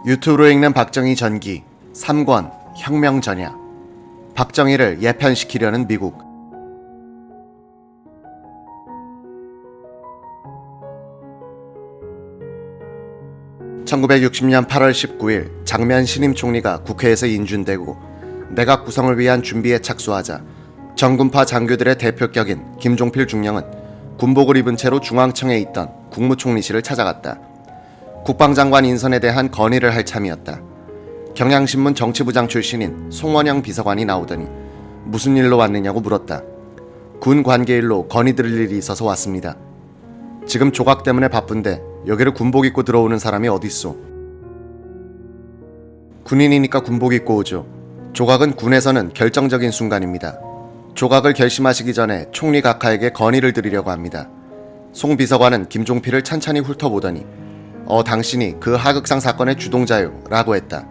유튜브로 읽는 박정희 전기 3권 혁명 전야. 박정희를 예편시키려는 미국. (1960년 8월 19일) 장면 신임 총리가 국회에서 인준되고 내각 구성을 위한 준비에 착수하자 정군파 장교들의 대표격인 김종필 중령은 군복을 입은 채로 중앙청에 있던 국무총리실을 찾아갔다. 국방장관 인선에 대한 건의를 할 참이었다. 경향신문 정치부장 출신인 송원영 비서관이 나오더니 무슨 일로 왔느냐고 물었다. 군 관계일로 건의드릴 일이 있어서 왔습니다. 지금 조각 때문에 바쁜데 여기를 군복 입고 들어오는 사람이 어딨소? 군인이니까 군복 입고 오죠. 조각은 군에서는 결정적인 순간입니다. 조각을 결심하시기 전에 총리 각하에게 건의를 드리려고 합니다. 송 비서관은 김종필을 찬찬히 훑어보더니 당신이 그 하극상 사건의 주동자요 라고 했다.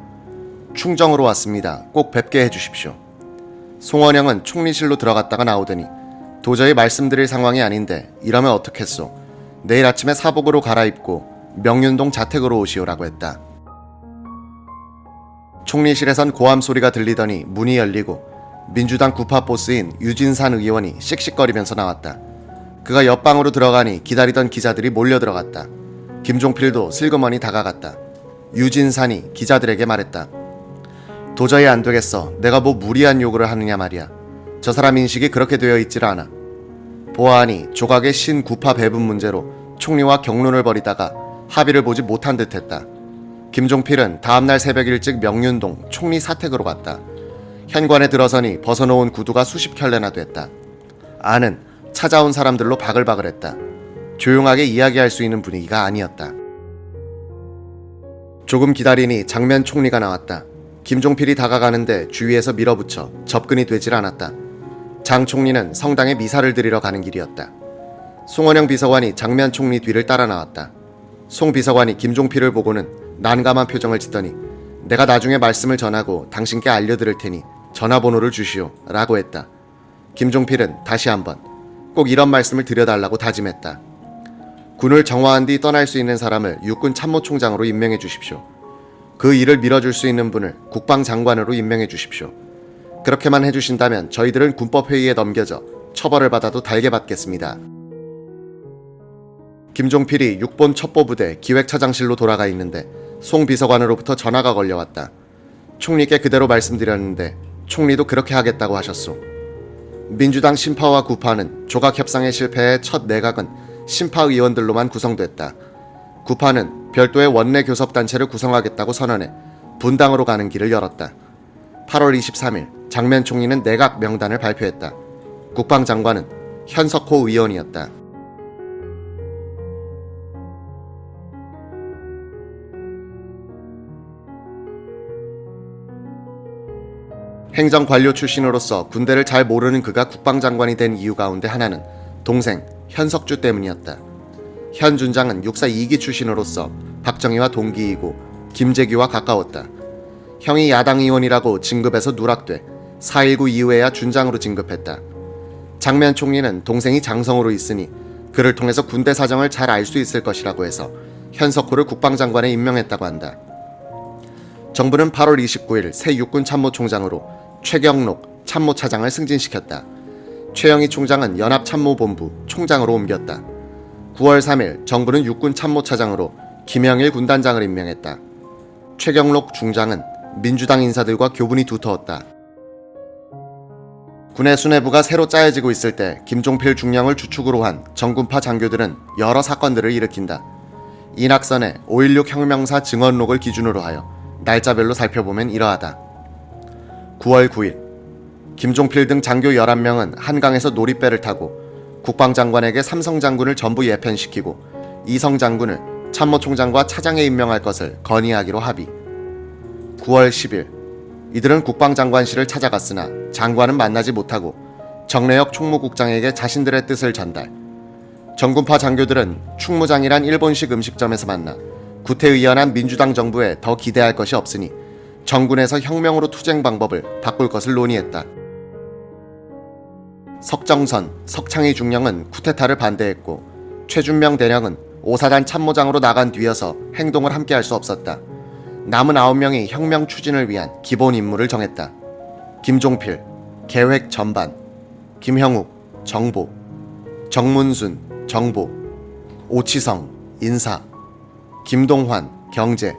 충정으로 왔습니다. 꼭 뵙게 해주십시오. 송원영은 총리실로 들어갔다가 나오더니 도저히 말씀드릴 상황이 아닌데 이러면 어떻겠소? 내일 아침에 사복으로 갈아입고 명륜동 자택으로 오시오라고 했다. 총리실에선 고함 소리가 들리더니 문이 열리고 민주당 구파 보스인 유진산 의원이 씩씩거리면서 나왔다. 그가 옆방으로 들어가니 기다리던 기자들이 몰려 들어갔다. 김종필도 슬그머니 다가갔다. 유진산이 기자들에게 말했다. 도저히 안 되겠어. 내가 뭐 무리한 요구를 하느냐 말이야. 저 사람 인식이 그렇게 되어 있질 않아. 보아하니 조각의 신구파 배분 문제로 총리와 격론을 벌이다가 합의를 보지 못한 듯했다. 김종필은 다음날 새벽 일찍 명륜동 총리 사택으로 갔다. 현관에 들어서니 벗어놓은 구두가 수십 켤레나 됐다. 안은 찾아온 사람들로 바글바글했다. 조용하게 이야기할 수 있는 분위기가 아니었다. 조금 기다리니 장면 총리가 나왔다. 김종필이 다가가는데 주위에서 밀어붙여 접근이 되질 않았다. 장 총리는 성당에 미사를 드리러 가는 길이었다. 송원영 비서관이 장면 총리 뒤를 따라 나왔다. 송 비서관이 김종필을 보고는 난감한 표정을 짓더니 내가 나중에 말씀을 전하고 당신께 알려드릴 테니 전화번호를 주시오 라고 했다. 김종필은 다시 한번 꼭 이런 말씀을 드려달라고 다짐했다. 군을 정화한 뒤 떠날 수 있는 사람을 육군 참모총장으로 임명해 주십시오. 그 일을 밀어줄 수 있는 분을 국방장관으로 임명해 주십시오. 그렇게만 해주신다면 저희들은 군법회의에 넘겨져 처벌을 받아도 달게 받겠습니다. 김종필이 6본 첩보부대 기획처장실로 돌아가 있는데 송 비서관으로부터 전화가 걸려왔다. 총리께 그대로 말씀드렸는데 총리도 그렇게 하겠다고 하셨소. 민주당 신파와 구파는 조각 협상에 실패해 첫 내각은 신파 의원들로만 구성됐다. 구파는 별도의 원내 교섭단체를 구성하겠다고 선언해 분당으로 가는 길을 열었다. 8월 23일 장면 총리는 내각 명단을 발표했다. 국방장관은 현석호 의원이었다. 행정관료 출신으로서 군대를 잘 모르는 그가 국방장관이 된 이유 가운데 하나는 동생 현석주 때문이었다. 현 준장은 육사 2기 출신으로서 박정희와 동기이고 김재규와 가까웠다. 형이 야당 의원이라고 진급해서 누락돼 4.19 이후에야 준장으로 진급했다. 장면 총리는 동생이 장성으로 있으니 그를 통해서 군대 사정을 잘 알 수 있을 것이라고 해서 현석호를 국방장관에 임명했다고 한다. 정부는 8월 29일 새 육군 참모총장으로 최경록 참모차장을 승진시켰다. 최영희 총장은 연합참모본부 총장으로 옮겼다. 9월 3일 정부는 육군 참모차장으로 김영일 군단장을 임명했다. 최경록 중장은 민주당 인사들과 교분이 두터웠다. 군의 수뇌부가 새로 짜여지고 있을 때 김종필 중령을 주축으로 한 정군파 장교들은 여러 사건들을 일으킨다. 이 낙선에 5.16 혁명사 증언록을 기준으로 하여 날짜별로 살펴보면 이러하다. 9월 9일 김종필 등 장교 11명은 한강에서 놀이배를 타고 국방장관에게 삼성 장군을 전부 예편시키고 이성 장군을 참모총장과 차장에 임명할 것을 건의하기로 합의. 9월 10일 이들은 국방장관실을 찾아갔으나 장관은 만나지 못하고 정래혁 총무국장에게 자신들의 뜻을 전달. 정군파 장교들은 충무장이란 일본식 음식점에서 만나 구태의연한 민주당 정부에 더 기대할 것이 없으니 정군에서 혁명으로 투쟁 방법을 바꿀 것을 논의했다. 석정선, 석창희 중령은 쿠데타를 반대했고 최준명 대령은 5사단 참모장으로 나간 뒤여서 행동을 함께할 수 없었다. 남은 9명이 혁명 추진을 위한 기본 임무를 정했다. 김종필, 계획 전반, 김형욱, 정보, 정문순, 정보, 오치성, 인사, 김동환, 경제,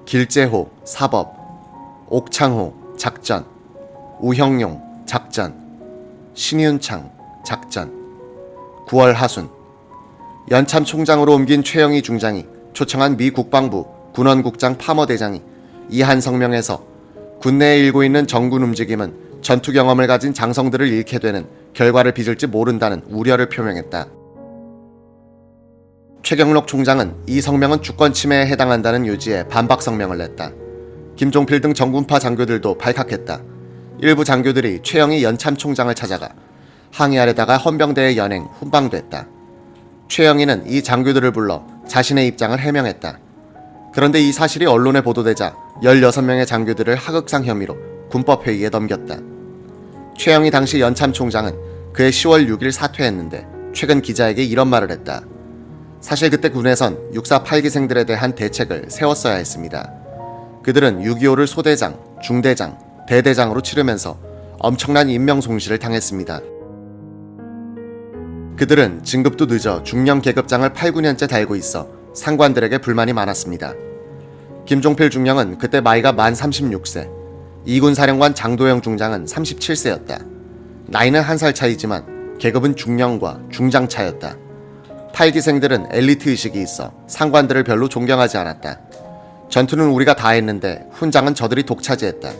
길재호, 사법, 옥창호, 작전, 우형용, 작전, 신윤창, 작전. 9월 하순, 연참 총장으로 옮긴 최영희 중장이 초청한 미 국방부 군원국장 파머대장이 이한 성명에서 군내에 일고 있는 정군 움직임은 전투 경험을 가진 장성들을 잃게 되는 결과를 빚을지 모른다는 우려를 표명했다. 최경록 총장은 이 성명은 주권 침해에 해당한다는 요지의 반박 성명을 냈다. 김종필 등 정군파 장교들도 발칵했다. 일부 장교들이 최영희 연참 총장을 찾아가 항의하려다가 헌병대에 연행 훈방됐다. 최영희는 이 장교들을 불러 자신의 입장을 해명했다. 그런데 이 사실이 언론에 보도되자 16명의 장교들을 하극상 혐의로 군법회의에 넘겼다. 최영희 당시 연참 총장은 그해 10월 6일 사퇴했는데 최근 기자에게 이런 말을 했다. 사실 그때 군에선 육사 8기생들에 대한 대책을 세웠어야 했습니다. 그들은 6.25를 소대장, 중대장, 대대장으로 치르면서 엄청난 인명 손실을 당했습니다. 그들은 진급도 늦어 중령 계급장을 8, 9년째 달고 있어 상관들에게 불만이 많았습니다. 김종필 중령은 그때 나이가 만 36세, 이군 사령관 장도영 중장은 37세였다. 나이는 한 살 차이지만 계급은 중령과 중장 차였다. 8기생들은 엘리트 의식이 있어 상관들을 별로 존경하지 않았다. 전투는 우리가 다 했는데 훈장은 저들이 독차지했다.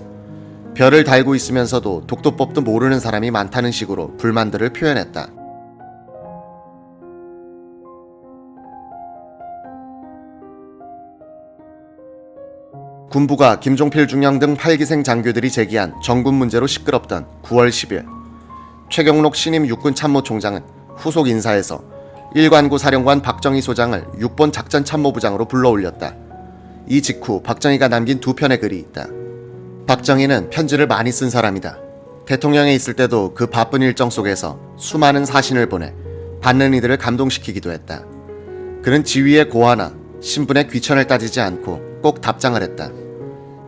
별을 달고 있으면서도 독도법도 모르는 사람이 많다는 식으로 불만들을 표현했다. 군부가 김종필 중령 등 8기생 장교들이 제기한 정군 문제로 시끄럽던 9월 10일 최경록 신임 육군참모총장은 후속 인사에서 일관구 사령관 박정희 소장을 6본 작전참모부장으로 불러올렸다. 이 직후 박정희가 남긴 두 편의 글이 있다. 박정희는 편지를 많이 쓴 사람이다. 대통령에 있을 때도 그 바쁜 일정 속에서 수많은 사신을 보내 받는 이들을 감동시키기도 했다. 그는 지위의 고하나 신분의 귀천을 따지지 않고 꼭 답장을 했다.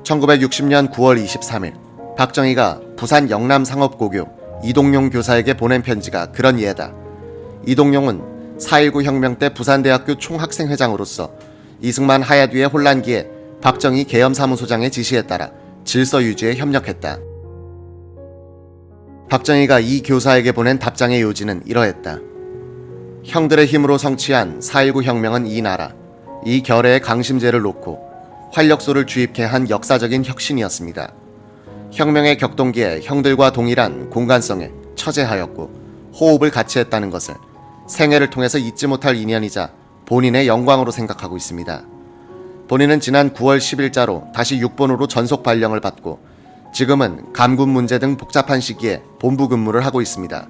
1960년 9월 23일 박정희가 부산 영남상업고교 이동용 교사에게 보낸 편지가 그런 예다. 이동용은 4.19 혁명 때 부산대학교 총학생회장으로서 이승만 하야 뒤의 혼란기에 박정희 계엄사무소장의 지시에 따라 질서 유지에 협력했다. 박정희가 이 교사에게 보낸 답장의 요지는 이러했다. 형들의 힘으로 성취한 4.19 혁명은 이 나라, 이 결의의 강심제를 놓고 활력소를 주입케 한 역사적인 혁신이었습니다. 혁명의 격동기에 형들과 동일한 공간성에 처재하였고 호흡을 같이 했다는 것을 생애를 통해서 잊지 못할 인연이자 본인의 영광으로 생각하고 있습니다. 본인은 지난 9월 10일자로 다시 6본으로 전속 발령을 받고 지금은 감군 문제 등 복잡한 시기에 본부 근무를 하고 있습니다.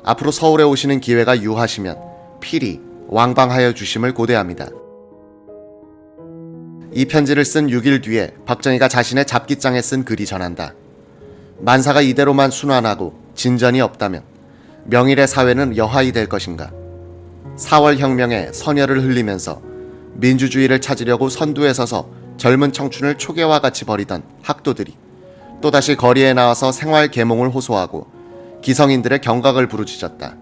앞으로 서울에 오시는 기회가 유하시면 필히 왕방하여 주심을 고대합니다. 이 편지를 쓴 6일 뒤에 박정희가 자신의 잡기장에 쓴 글이 전한다. 만사가 이대로만 순환하고 진전이 없다면 명일의 사회는 여하이 될 것인가. 4월 혁명에 선열을 흘리면서 민주주의를 찾으려고 선두에 서서 젊은 청춘을 초계와 같이 버리던 학도들이 또다시 거리에 나와서 생활 계몽을 호소하고 기성인들의 경각을 부르짖었다.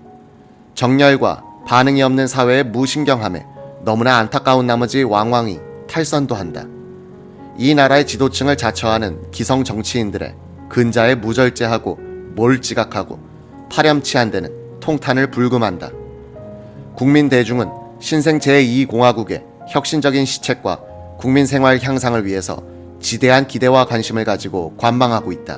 정열과 반응이 없는 사회의 무신경함에 너무나 안타까운 나머지 왕왕이 탈선도 한다. 이 나라의 지도층을 자처하는 기성 정치인들의 근자에 무절제하고 몰지각하고 파렴치한 데는 통탄을 불금한다. 국민 대중은 신생 제2공화국의 혁신적인 시책과 국민 생활 향상을 위해서 지대한 기대와 관심을 가지고 관망하고 있다.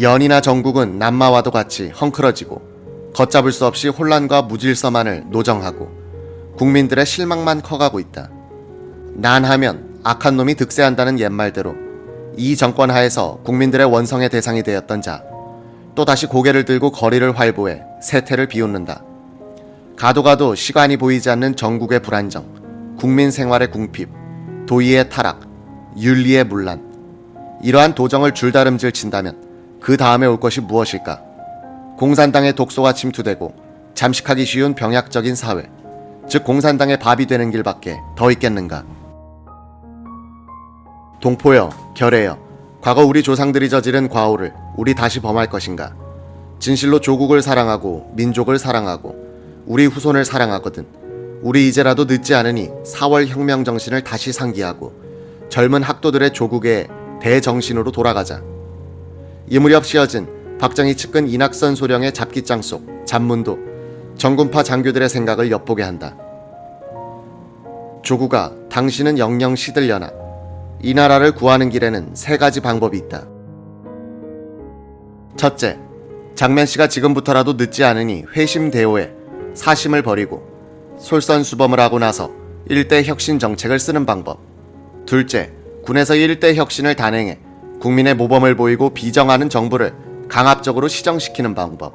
연이나 전국은 남마와도 같이 헝클어지고 걷잡을 수 없이 혼란과 무질서만을 노정하고 국민들의 실망만 커가고 있다. 난하면 악한 놈이 득세한다는 옛말대로 이 정권 하에서 국민들의 원성의 대상이 되었던 자 또다시 고개를 들고 거리를 활보해 세태를 비웃는다. 가도 시간이 보이지 않는 전국의 불안정, 국민 생활의 궁핍, 도의의 타락, 윤리의 문란. 이러한 도정을 줄다름질 친다면 그 다음에 올 것이 무엇일까? 공산당의 독소가 침투되고 잠식하기 쉬운 병약적인 사회, 즉 공산당의 밥이 되는 길밖에 더 있겠는가? 동포여, 결애여, 과거 우리 조상들이 저지른 과오를 우리 다시 범할 것인가? 진실로 조국을 사랑하고 민족을 사랑하고 우리 후손을 사랑하거든 우리 이제라도 늦지 않으니 4월 혁명 정신을 다시 상기하고 젊은 학도들의 조국의 대정신으로 돌아가자. 이 무렵 씌어진 박정희 측근 이낙선 소령의 잡기장 속 잡문도 정군파 장교들의 생각을 엿보게 한다. 조국아, 당신은 영영 시들려나 이 나라를 구하는 길에는 3가지 방법이 있다. 첫째, 장면씨가 지금부터라도 늦지 않으니 회심대오에 사심을 버리고 솔선수범을 하고 나서 일대 혁신 정책을 쓰는 방법. 둘째, 군에서 일대 혁신을 단행해 국민의 모범을 보이고 비정하는 정부를 강압적으로 시정시키는 방법.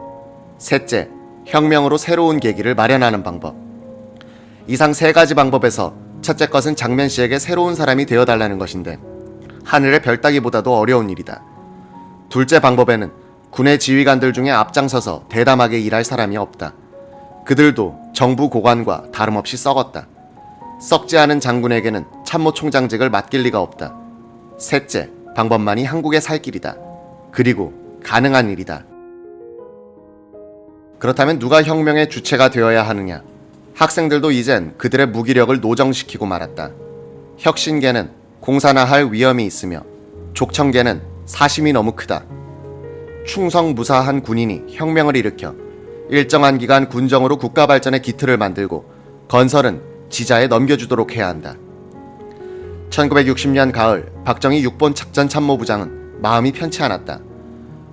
셋째, 혁명으로 새로운 계기를 마련하는 방법. 이상 3가지 방법에서 첫째 것은 장면씨에게 새로운 사람이 되어달라는 것인데 하늘의 별 따기보다도 어려운 일이다. 둘째 방법에는 군의 지휘관들 중에 앞장서서 대담하게 일할 사람이 없다. 그들도 정부 고관과 다름없이 썩었다. 썩지 않은 장군에게는 참모총장직을 맡길 리가 없다. 셋째 방법만이 한국의 살 길이다. 그리고 가능한 일이다. 그렇다면 누가 혁명의 주체가 되어야 하느냐? 학생들도 이젠 그들의 무기력을 노정시키고 말았다. 혁신계는 공산화할 위험이 있으며 족청계는 사심이 너무 크다. 충성무사한 군인이 혁명을 일으켜 일정한 기간 군정으로 국가 발전의 기틀을 만들고 건설은 지자에 넘겨주도록 해야 한다. 1960년 가을 박정희 6본 작전참모부장은 마음이 편치 않았다.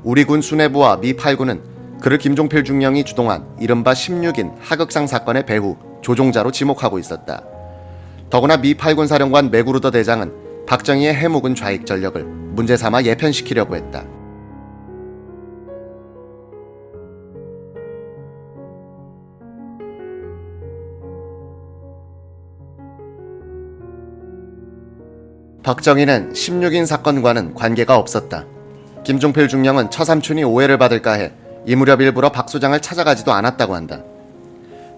우리 군 수뇌부와 미 8군은 그를 김종필 중령이 주동한 이른바 16인 하극상 사건의 배후 조종자로 지목하고 있었다. 더구나 미 8군 사령관 메구르더 대장은 박정희의 해묵은 좌익 전력을 문제 삼아 예편시키려고 했다. 박정희는 16인 사건과는 관계가 없었다. 김종필 중령은 처삼촌이 오해를 받을까 해 이 무렵 일부러 박 소장을 찾아가지도 않았다고 한다.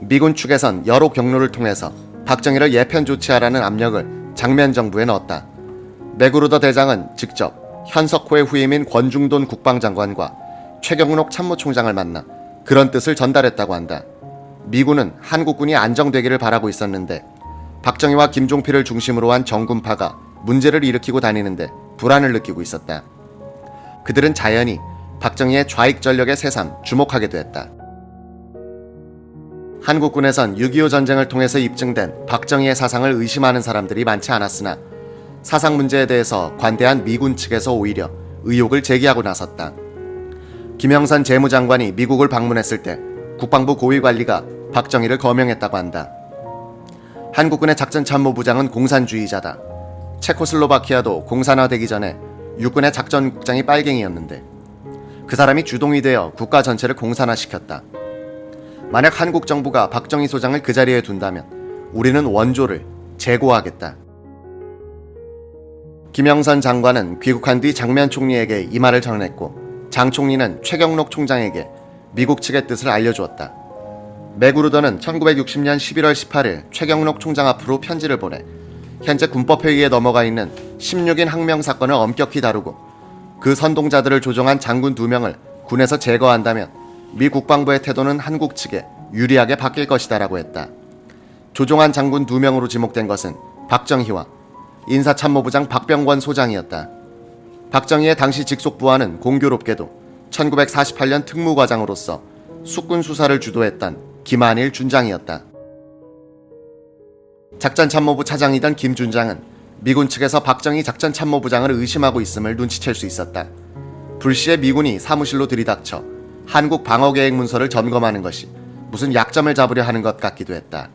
미군 측에선 여러 경로를 통해서 박정희를 예편 조치하라는 압력을 장면 정부에 넣었다. 메구르더 대장은 직접 현석호의 후임인 권중돈 국방장관과 최경록 참모총장을 만나 그런 뜻을 전달했다고 한다. 미군은 한국군이 안정되기를 바라고 있었는데 박정희와 김종필을 중심으로 한 정군파가 문제를 일으키고 다니는데 불안을 느끼고 있었다. 그들은 자연히 박정희의 좌익 전력의 새삼 주목하게 됐다. 한국군에선 6.25 전쟁을 통해서 입증된 박정희의 사상을 의심하는 사람들이 많지 않았으나 사상 문제에 대해서 관대한 미군 측에서 오히려 의혹을 제기하고 나섰다. 김영선 재무장관이 미국을 방문했을 때 국방부 고위관리가 박정희를 거명했다고 한다. 한국군의 작전참모부장은 공산주의자다. 체코슬로바키아도 공산화되기 전에 육군의 작전국장이 빨갱이였는데 그 사람이 주동이 되어 국가 전체를 공산화시켰다. 만약 한국 정부가 박정희 소장을 그 자리에 둔다면 우리는 원조를 재고하겠다. 김영선 장관은 귀국한 뒤 장면 총리에게 이 말을 전했고 장 총리는 최경록 총장에게 미국 측의 뜻을 알려주었다. 메구르더는 1960년 11월 18일 최경록 총장 앞으로 편지를 보내 현재 군법회의에 넘어가 있는 16인 항명 사건을 엄격히 다루고 그 선동자들을 조종한 장군 2명을 군에서 제거한다면 미 국방부의 태도는 한국 측에 유리하게 바뀔 것이다라고 했다. 조종한 장군 2명으로 지목된 것은 박정희와 인사참모부장 박병권 소장이었다. 박정희의 당시 직속 부하는 공교롭게도 1948년 특무과장으로서 숙군 수사를 주도했던 김한일 준장이었다. 작전참모부 차장이던 김 준장은 미군 측에서 박정희 작전참모부장을 의심하고 있음을 눈치챌 수 있었다. 불시에 미군이 사무실로 들이닥쳐 한국 방어계획 문서를 점검하는 것이 무슨 약점을 잡으려 하는 것 같기도 했다.